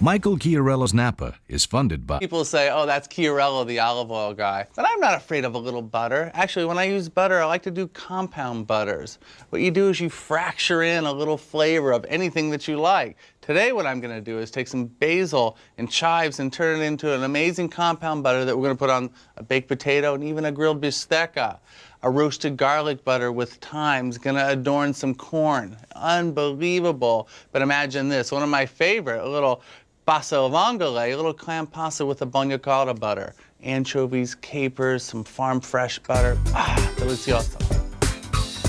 Michael Chiarello's Napa is funded by... People say, oh, that's Chiarello, the olive oil guy. But I'm not afraid of a little butter. Actually, when I use butter, I like to do compound butters. What you do is you fracture in a little flavor of anything that you like. Today, what I'm going to do is take some basil and chives and turn it into an amazing compound butter that we're going to put on a baked potato and even a grilled bistecca. A roasted garlic butter with thyme is going to adorn some corn. Unbelievable. But imagine this, one of my favorite, a little pasta al vongole, a little clam pasta with a bagna carta butter. Anchovies, capers, some farm fresh butter. Ah, delicioso.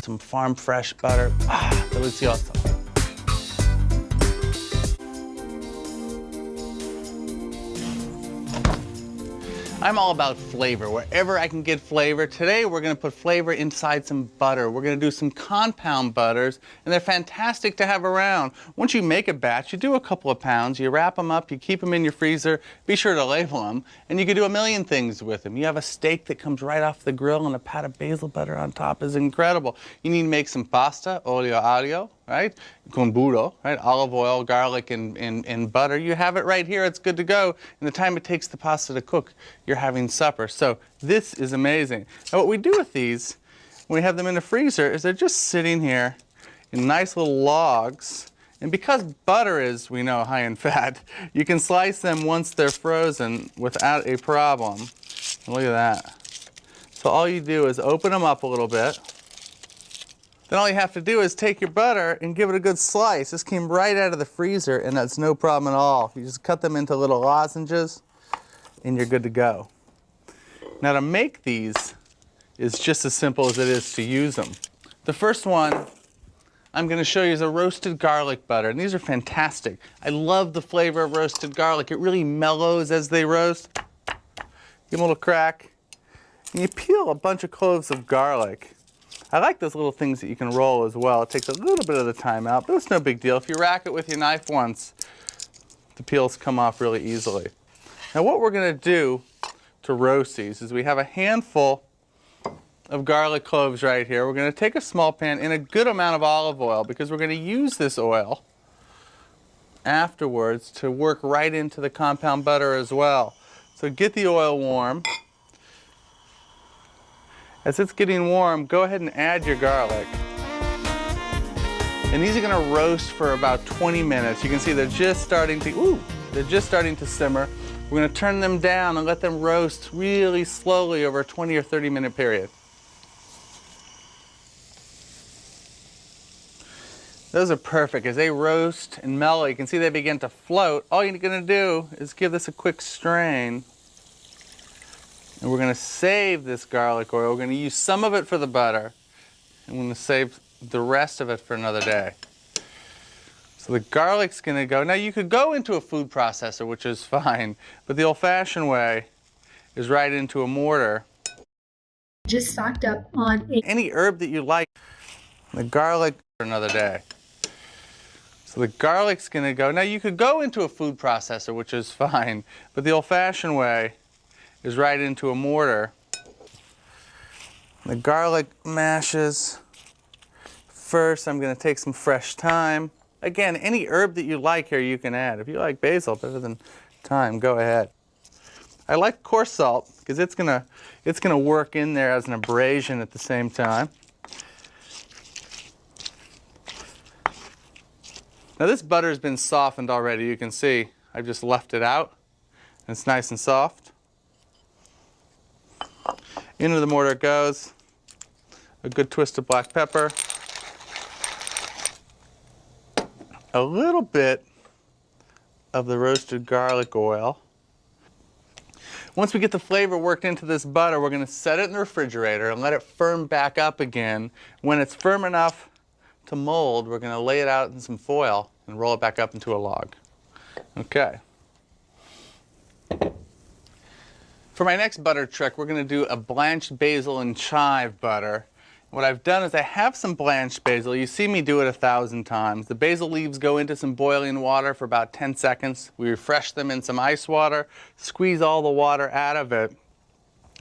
Some farm fresh butter. Ah, delicioso. I'm all about flavor, wherever I can get flavor. Today we're going to put flavor inside some butter. We're going to do some compound butters, and they're fantastic to have around. Once you make a batch, you do a couple of pounds, you wrap them up, you keep them in your freezer, be sure to label them, and you can do a million things with them. You have a steak that comes right off the grill and a pat of basil butter on top is incredible. You need to make some pasta, olio aglio, right? Con burro, right? Olive oil, garlic, and butter. You have it right here. It's good to go. In the time it takes the pasta to cook, you're having supper. So this is amazing. Now what we do with these, when we have them in the freezer, is they're just sitting here in nice little logs. And because butter is, we know, high in fat, you can slice them once they're frozen without a problem. And look at that. So all you do is open them up a little bit. Then all you have to do is take your butter and give it a good slice. This came right out of the freezer, and that's no problem at all. You just cut them into little lozenges, and you're good to go. Now to make these is just as simple as it is to use them. The first one I'm going to show you is a roasted garlic butter, and these are fantastic. I love the flavor of roasted garlic. It really mellows as they roast. Give them a little crack, and you peel a bunch of cloves of garlic. I like those little things that you can roll as well. It takes a little bit of the time out, but it's no big deal. If you rack it with your knife once, the peels come off really easily. Now what we're going to do to roast these is we have a handful of garlic cloves right here. We're going to take a small pan and a good amount of olive oil because we're going to use this oil afterwards to work right into the compound butter as well. So get the oil warm. As it's getting warm, go ahead and add your garlic. And these are going to roast for about 20 minutes. You can see they're just starting to simmer. We're going to turn them down and let them roast really slowly over a 20 or 30 minute period. Those are perfect. As they roast and mellow, you can see they begin to float. All you're going to do is give this a quick strain. And we're going to save this garlic oil. We're going to use some of it for the butter. And we're going to save the rest of it for another day. So the garlic's going to go. Now you could go into a food processor, which is fine. But the old-fashioned way is right into a mortar. Just stocked up on any herb that you like. The garlic for another day. So the garlic's going to go. Now you could go into a food processor, which is fine. But the old-fashioned way is right into a mortar. The garlic mashes. First, I'm going to take some fresh thyme. Again, any herb that you like here you can add. If you like basil better than thyme, go ahead. I like coarse salt because it's going to work in there as an abrasion at the same time. Now this butter has been softened already. You can see I've just left it out. And it's nice and soft. Into the mortar it goes. A good twist of black pepper. A little bit of the roasted garlic oil. Once we get the flavor worked into this butter, we're going to set it in the refrigerator and let it firm back up again. When it's firm enough to mold, we're going to lay it out in some foil and roll it back up into a log. Okay. For my next butter trick, we're going to do a blanched basil and chive butter. What I've done is I have some blanched basil. You see me do it 1,000 times. The basil leaves go into some boiling water for about 10 seconds. We refresh them in some ice water, squeeze all the water out of it,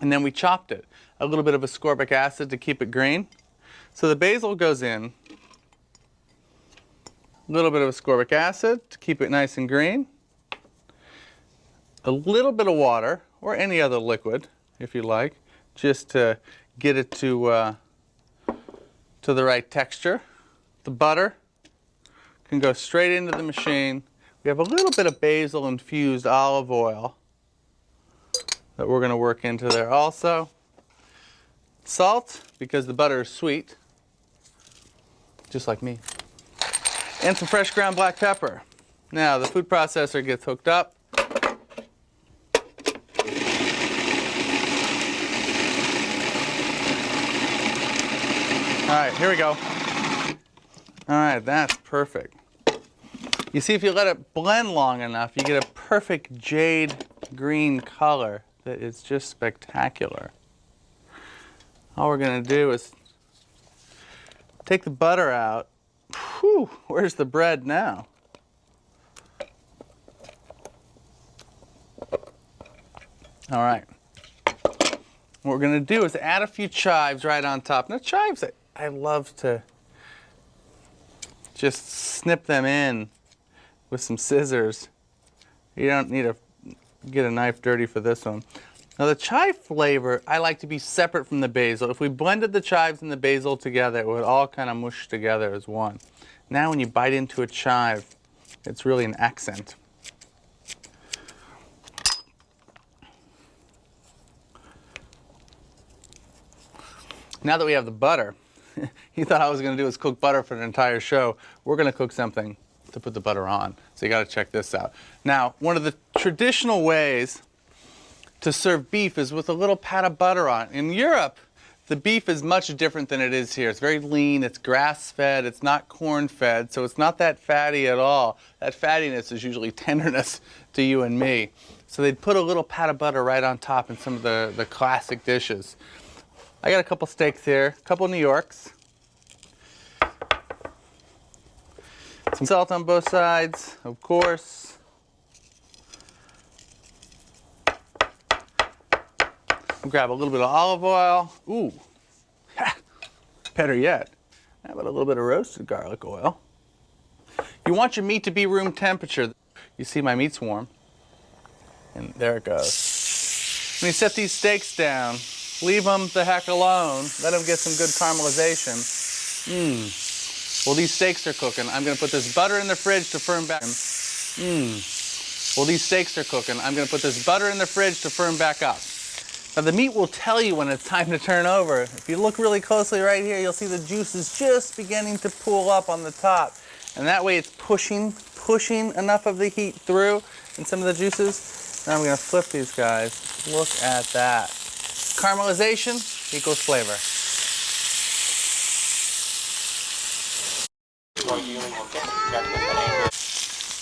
and then we chopped it. A little bit of ascorbic acid to keep it green. So the basil goes in. A little bit of ascorbic acid to keep it nice and green. a little bit of water, or any other liquid, if you like, just to get it to the right texture. The butter can go straight into the machine. We have a little bit of basil infused olive oil that we're going to work into there also. Salt, because the butter is sweet, just like me. And some fresh ground black pepper. Now the food processor gets hooked up. All right, here we go. All right, that's perfect. You see, if you let it blend long enough, you get a perfect jade green color that is just spectacular. All we're gonna do is take the butter out. Whew, where's the bread now? All right. What we're gonna do is add a few chives right on top. Now chives, I love to just snip them in with some scissors. You don't need to get a knife dirty for this one. Now the chive flavor, I like to be separate from the basil. If we blended the chives and the basil together, it would all kind of mush together as one. Now when you bite into a chive, it's really an accent. Now that we have the butter, you thought I was going to do is cook butter for an entire show. We're going to cook something to put the butter on. So you got to check this out. Now, one of the traditional ways to serve beef is with a little pat of butter on it. In Europe, the beef is much different than it is here. It's very lean, it's grass-fed, it's not corn-fed, so it's not that fatty at all. That fattiness is usually tenderness to you and me. So they'd put a little pat of butter right on top in some of the classic dishes. I got a couple steaks here, a couple New Yorks. Some salt on both sides, of course. Grab a little bit of olive oil. Ooh, ha, better yet. How about a little bit of roasted garlic oil? You want your meat to be room temperature. You see my meat's warm. And there it goes. When you set these steaks down, leave them the heck alone. Let them get some good caramelization. While these steaks are cooking, I'm going to put this butter in the fridge to firm back. While these steaks are cooking, I'm going to put this butter in the fridge to firm back up. Now the meat will tell you when it's time to turn over. If you look really closely right here, you'll see the juices just beginning to pool up on the top. And that way it's pushing enough of the heat through and some of the juices. Now I'm going to flip these guys. Look at that. Caramelization equals flavor.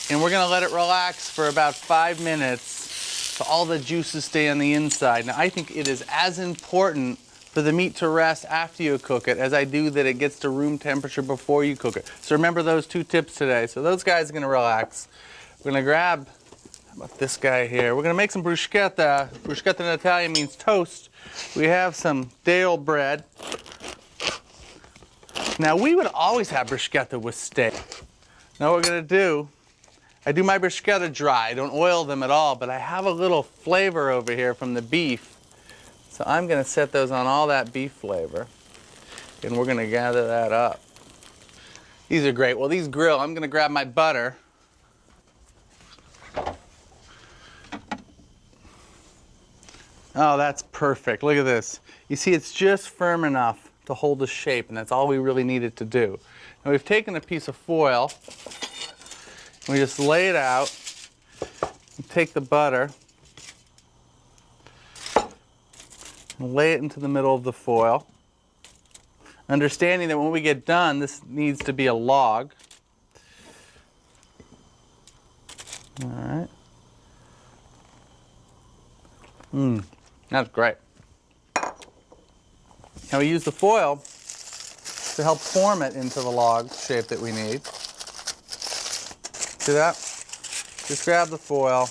And we're going to let it relax for about 5 minutes so all the juices stay on the inside. Now I think it is as important for the meat to rest after you cook it as I do that it gets to room temperature before you cook it. So remember those 2 tips today. So those guys are going to relax. We're going to grab, how about this guy here? We're going to make some bruschetta. Bruschetta in Italian means toast. We have some day-old bread. Now we would always have bruschetta with steak. Now what we're going to do, I do my bruschetta dry. I don't oil them at all, but I have a little flavor over here from the beef. So I'm going to set those on all that beef flavor, and we're going to gather that up. These are great. Well, these grill. I'm going to grab my butter. Oh, that's perfect. Look at this. You see, it's just firm enough to hold the shape, and that's all we really needed to do. Now we've taken a piece of foil. We just lay it out, and take the butter, and lay it into the middle of the foil. Understanding that when we get done, this needs to be a log. All right. That's great. Now we use the foil to help form it into the log shape that we need. See that? Just grab the foil.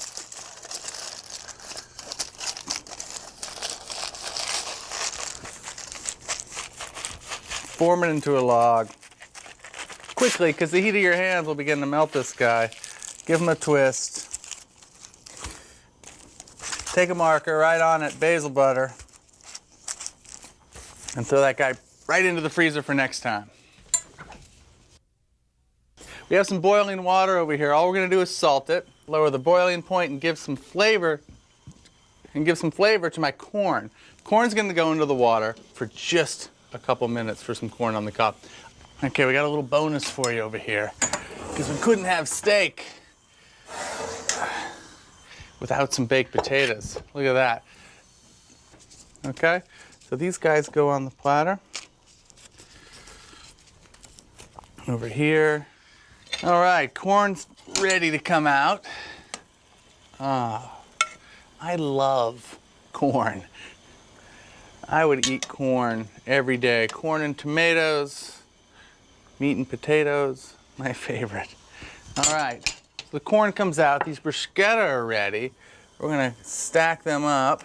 Form it into a log. Quickly, because the heat of your hands will begin to melt this guy. Give him a twist. take a marker right on it, basil butter, and throw that guy right into the freezer for next time. We have some boiling water over here. All we're going to do is salt it, lower the boiling point, and give some flavor to my corn. Corn's going to go into the water for just a couple minutes for some corn on the cob. Okay, we got a little bonus for you over here, because we couldn't have steak without some baked potatoes. Look at that. Okay, so these guys go on the platter. Over here. All right, corn's ready to come out. I love corn. I would eat corn every day. Corn and tomatoes, meat and potatoes, my favorite. All right, so the corn comes out. These bruschetta are ready. We're gonna stack them up.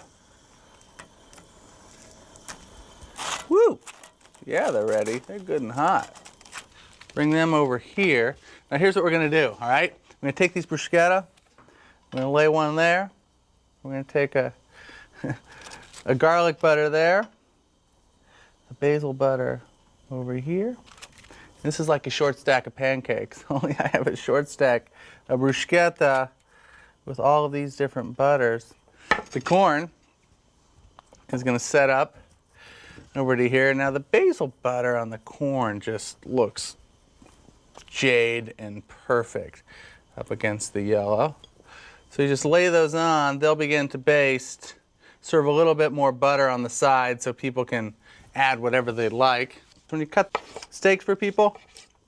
Woo! Yeah, they're ready. They're good and hot. Bring them over here. Now here's what we're gonna do, all right? I'm gonna take these bruschetta, I'm gonna lay one there. We're gonna take a garlic butter there, a basil butter over here. This is like a short stack of pancakes, only I have a short stack of bruschetta with all of these different butters. The corn is gonna set up over to here. Now the basil butter on the corn just looks jade and perfect up against the yellow. So you just lay those on, they'll begin to baste. Serve a little bit more butter on the side so people can add whatever they like. When you cut steaks for people,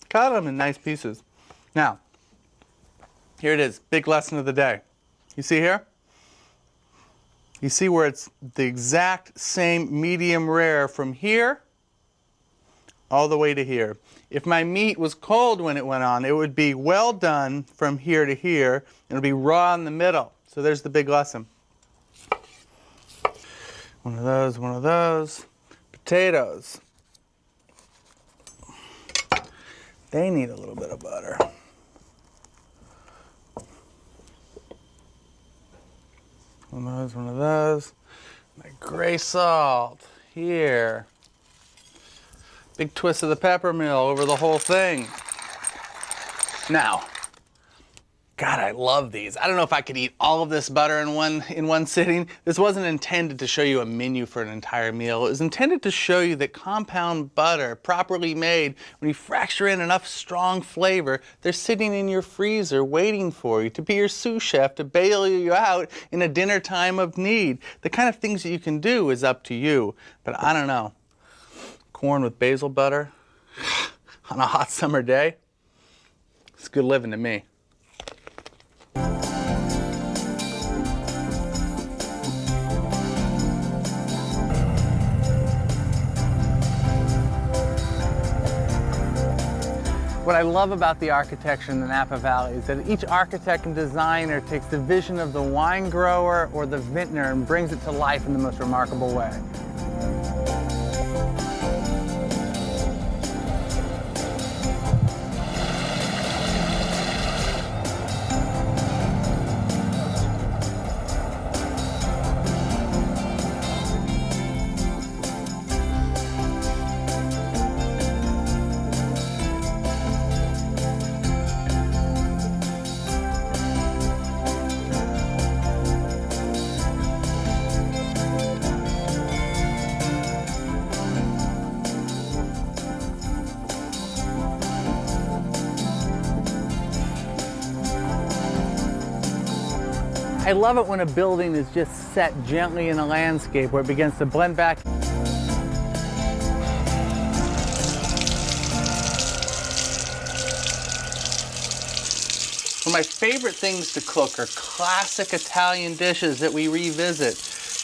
cut them in nice pieces. Now, here it is, big lesson of the day. You see here? You see where it's the exact same medium rare from here all the way to here. If my meat was cold when it went on, it would be well done from here to here, and it would be raw in the middle. So there's the big lesson. One of those, one of those. Potatoes. They need a little bit of butter. One of those, one of those. My gray salt here. Big twist of the pepper mill over the whole thing. Now, God, I love these. I don't know if I could eat all of this butter in one sitting. This wasn't intended to show you a menu for an entire meal. It was intended to show you that compound butter, properly made, when you fracture in enough strong flavor, they're sitting in your freezer waiting for you to be your sous chef to bail you out in a dinner time of need. The kind of things that you can do is up to you, but I don't know. Corn with basil butter on a hot summer day, it's good living to me. What I love about the architecture in the Napa Valley is that each architect and designer takes the vision of the wine grower or the vintner and brings it to life in the most remarkable way. I love it when a building is just set gently in a landscape where it begins to blend back. One of my favorite things to cook are classic Italian dishes that we revisit.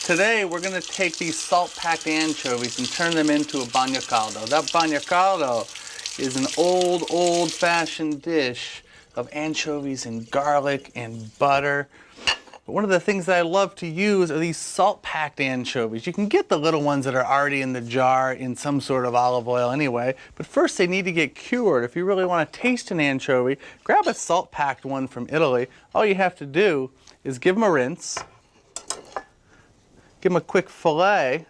Today we're going to take these salt-packed anchovies and turn them into a bagno caldo. That bagno caldo is an old-fashioned dish of anchovies and garlic and butter. But one of the things that I love to use are these salt-packed anchovies. You can get the little ones that are already in the jar in some sort of olive oil anyway, but first they need to get cured. If you really want to taste an anchovy, grab a salt-packed one from Italy. All you have to do is give them a rinse, Give them a quick fillet.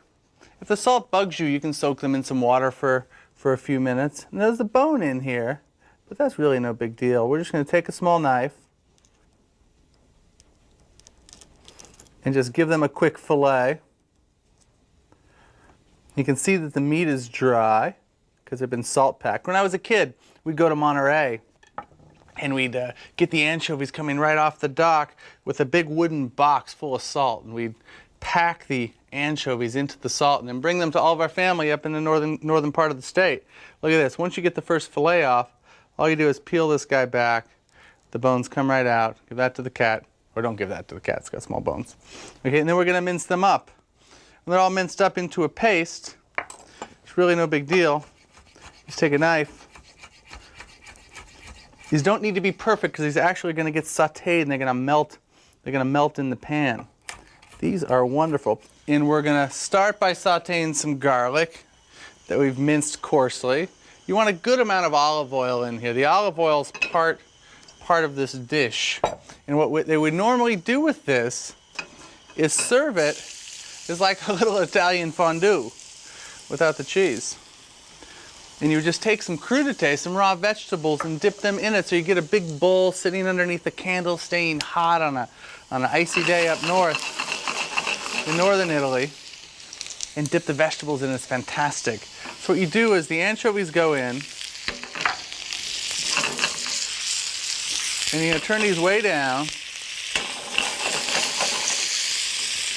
If the salt bugs you, you can soak them in some water for a few minutes. And there's the bone in here, but that's really no big deal. We're just going to take a small knife and just give them a quick fillet. You can see that the meat is dry because they've been salt packed. When I was a kid, we'd go to Monterey and we'd get the anchovies coming right off the dock with a big wooden box full of salt, and we'd pack the anchovies into the salt and then bring them to all of our family up in the northern part of the state. Look at this. Once you get the first fillet off, all you do is peel this guy back. The bones come right out. Give that to the cat. Or don't give that to the cat. It's got small bones. Okay, and then we're going to mince them up. When they're all minced up into a paste, it's really no big deal. Just take a knife. These don't need to be perfect because these are actually going to get sauteed and they're going to melt. They're going to melt in the pan. These are wonderful. And we're going to start by sauteing some garlic that we've minced coarsely. You want a good amount of olive oil in here. The olive oil is part of this dish. And what they would normally do with this is serve it as like a little Italian fondue without the cheese. And you just take some crudité, some raw vegetables, and dip them in it so you get a big bowl sitting underneath the candle staying hot on an icy day up north in northern Italy, and dip the vegetables in. It's fantastic. So what you do is the anchovies go in, and you're going to turn these way down.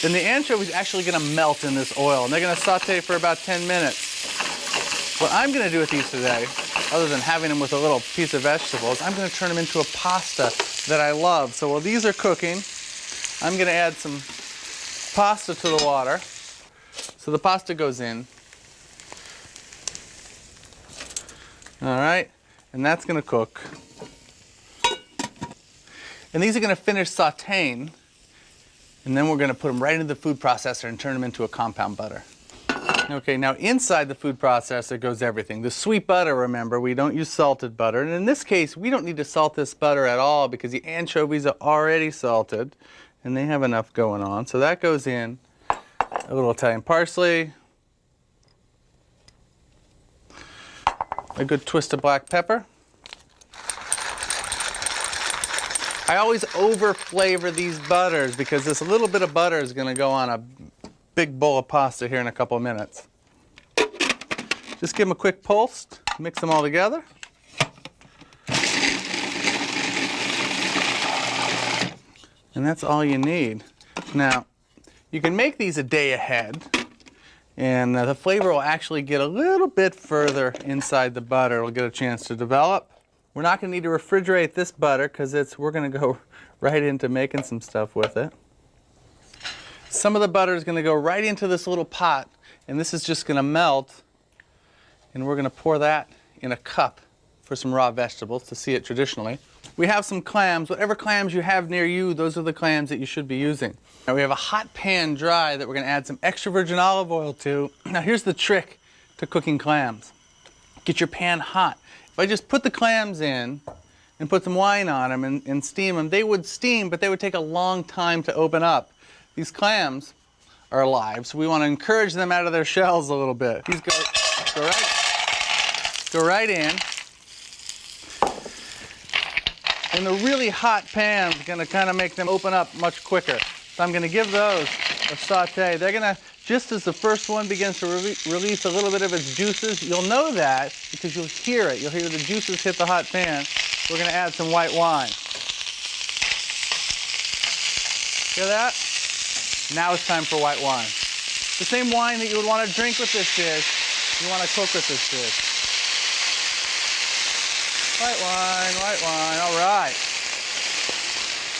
Then the anchovy is actually going to melt in this oil, and they're going to saute for about 10 minutes. What I'm going to do with these today, other than having them with a little piece of vegetables, I'm going to turn them into a pasta that I love. So while these are cooking, I'm going to add some pasta to the water. So the pasta goes in. All right, and that's going to cook. And these are going to finish sauteing, and then we're going to put them right into the food processor and turn them into a compound butter. Okay, now inside the food processor goes everything. The sweet butter, remember, we don't use salted butter. And in this case, we don't need to salt this butter at all because the anchovies are already salted and they have enough going on. So that goes in. A little Italian parsley. A good twist of black pepper. I always over flavor these butters because this little bit of butter is going to go on a big bowl of pasta here in a couple of minutes. Just give them a quick pulse, mix them all together. And that's all you need. Now, you can make these a day ahead, and the flavor will actually get a little bit further inside the butter. It'll get a chance to develop. We're not going to need to refrigerate this butter because we're going to go right into making some stuff with it. Some of the butter is going to go right into this little pot, and this is just going to melt, and we're going to pour that in a cup for some raw vegetables to see it traditionally. We have some clams. Whatever clams you have near you, those are the clams that you should be using. Now we have a hot pan dry that we're going to add some extra virgin olive oil to. Now here's the trick to cooking clams. Get your pan hot. If I just put the clams in and put some wine on them and steam them, they would steam, but they would take a long time to open up. These clams are alive, so we want to encourage them out of their shells a little bit. These go right in. And the really hot pan is going to kind of make them open up much quicker. So I'm going to give those a saute. They're going to, just as the first one begins to release a little bit of its juices, you'll know that because you'll hear it. You'll hear the juices hit the hot pan. We're going to add some white wine. Hear that? Now it's time for white wine. The same wine that you would want to drink with this dish, you want to cook with this dish. White wine, all right.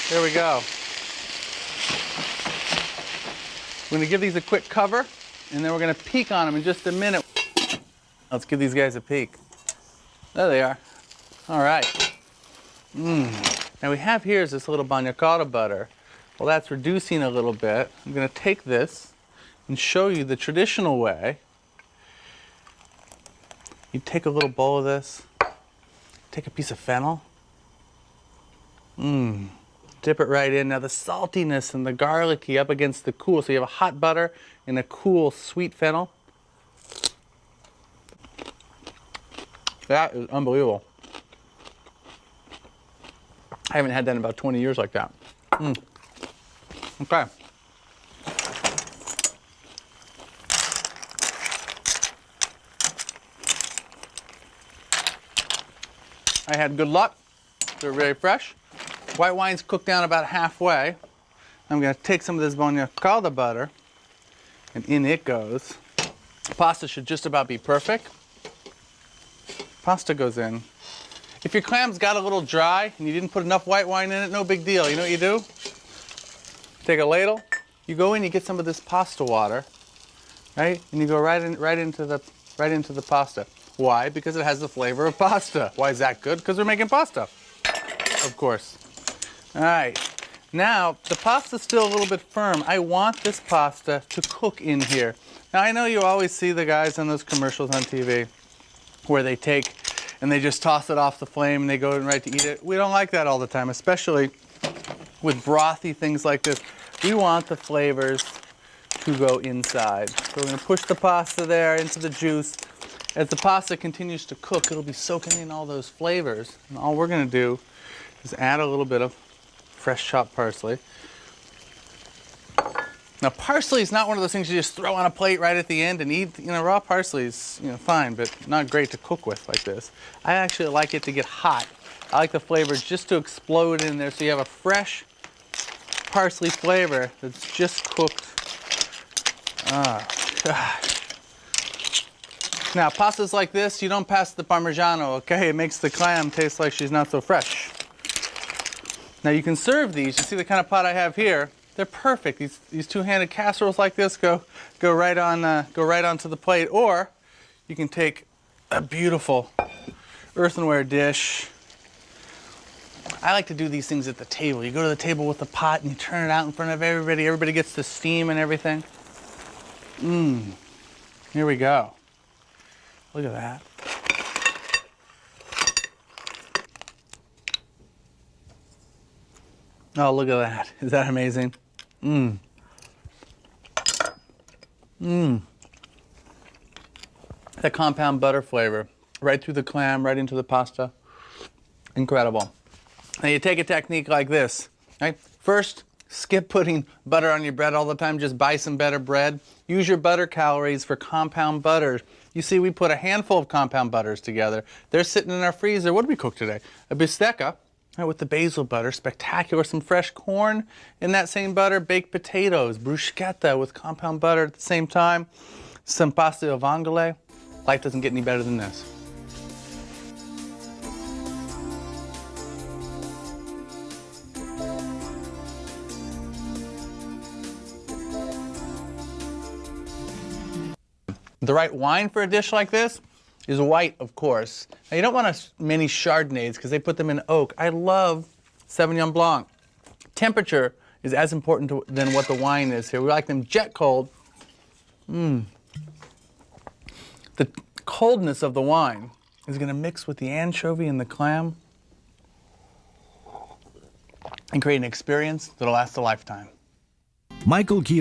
There we go. We're going to give these a quick cover, and then we're going to peek on them in just a minute. Let's give these guys a peek. There they are. All right. Now we have here is this little bagna cotta butter. Well, that's reducing a little bit. I'm going to take this and show you the traditional way. You take a little bowl of this. Take a piece of fennel. Dip it right in. Now the saltiness and the garlicky up against the cool. So you have a hot butter and a cool sweet fennel. That is unbelievable. I haven't had that in about 20 years like that. Okay. I had good luck. They're very fresh. White wine's cooked down about halfway. I'm going to take some of this bagna calda butter, and in it goes. Pasta should just about be perfect. Pasta goes in. If your clam's got a little dry and you didn't put enough white wine in it, no big deal. You know what you do? Take a ladle, you go in, you get some of this pasta water, right? And you go right into the pasta. Why? Because it has the flavor of pasta. Why is that good? Because we're making pasta, of course. All right. Now, the pasta's still a little bit firm. I want this pasta to cook in here. Now, I know you always see the guys on those commercials on TV where they take and they just toss it off the flame and they go right to eat it. We don't like that all the time, especially with brothy things like this. We want the flavors to go inside. So we're gonna push the pasta there into the juice. As the pasta continues to cook, it'll be soaking in all those flavors. And all we're gonna do is add a little bit of fresh chopped parsley. Now, parsley is not one of those things you just throw on a plate right at the end and eat. You know, raw parsley is, fine, but not great to cook with like this. I actually like it to get hot. I like the flavors just to explode in there so you have a fresh parsley flavor that's just cooked. Ah, gosh. Now, pastas like this, you don't pass the Parmigiano, okay? It makes the clam taste like she's not so fresh. Now, you can serve these. You see the kind of pot I have here? They're perfect. These two-handed casseroles like this go right onto the plate, or you can take a beautiful earthenware dish. I like to do these things at the table. You go to the table with the pot and you turn it out in front of everybody. Everybody gets the steam and everything. Here we go. Look at that. Oh, look at that. Is that amazing? That compound butter flavor right through the clam, right into the pasta. Incredible. Now you take a technique like this, right? First, skip putting butter on your bread all the time. Just buy some better bread. Use your butter calories for compound butters. You see, we put a handful of compound butters together. They're sitting in our freezer. What did we cook today? A bistecca. With the basil butter, spectacular. Some fresh corn in that same butter, baked potatoes, bruschetta with compound butter at the same time, some pasta al vongole. Life doesn't get any better than this. The right wine for a dish like this is white, of course. Now, you don't want many Chardonnays because they put them in oak. I love Sauvignon Blanc. Temperature is as important than what the wine is here. We like them jet cold. The coldness of the wine is going to mix with the anchovy and the clam and create an experience that'll last a lifetime. Michael Chiarelli's